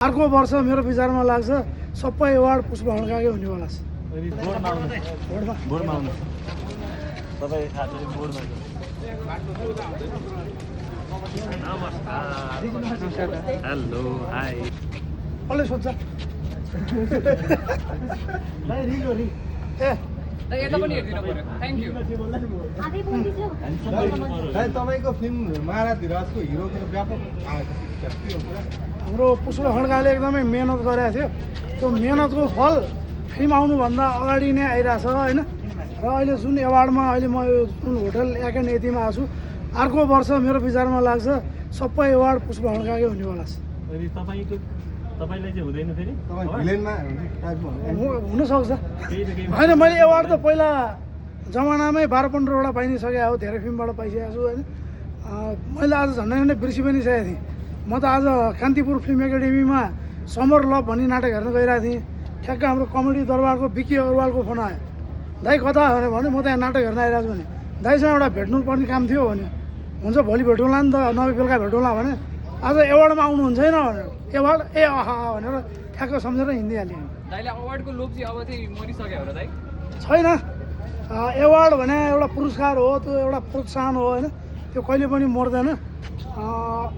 अर्को वर्ष मेरो विचारमा लाग्छ सबै अवार्ड पुष्प हड्काकै हुनेवाला छ। बोर्डमा आउनु तपाईँ बोर्डमा हेलो हाई कसले सोध्छ ए तपाईँको फिल्म महाराज धिराजको हिरोको व्यापक हाम्रो पुष्प खड्काले एकदमै मेहनत गरेको थियो। त्यो मेहनतको फल फिल्म आउनुभन्दा अगाडि नै आइरहेछ होइन। र अहिले जुन एवार्डमा अहिले म यो जुन होटल एकेन यतिमा आएको छु, अर्को वर्ष मेरो विचारमा लाग्छ सबै एवार्ड पुष्प खड्काकै हुनेवाला छ। तपाईँलाई चाहिँ हुँदैन फेरि हुनसक्छ होइन। मैले एवार्ड त पहिला जमानामै 12-15वटा पाइसकेको हो, धेरै फिल्मबाट पाइसकेको छु होइन। मैले आज झन्डै झन्डै बिर्सी पनि सकेको थिएँ। म त आज कान्तिपुर फिल्म एकाडेमीमा समर लभ भन्ने नाटक हेर्न गइरहेको थिएँ। ठ्याक्क हाम्रो कमेडी दरबारको विकी अग्रवालको फोन आयो, दाइ कता भने म त यहाँ नाटक हेर्न आइरहेको छु भने। दाइसँग एउटा भेट्नुपर्ने काम थियो भने, हुन्छ भोलि भेटौँला नि त, नभए बेलुका भेटौँला भने। आज एवार्डमा आउनुहुन्छ होइन भनेर, एवार्ड ए आहा भनेर ठ्याक्क सम्झेर हिँडिहालेँ। दाइले अवार्डको लोभ चाहिँ अब चाहिँ मरिसक्यो होला दाइ? छैन, एवार्ड भने एउटा पुरस्कार हो, त्यो एउटा प्रोत्साहन हो होइन, त्यो कहिले पनि मर्दैन।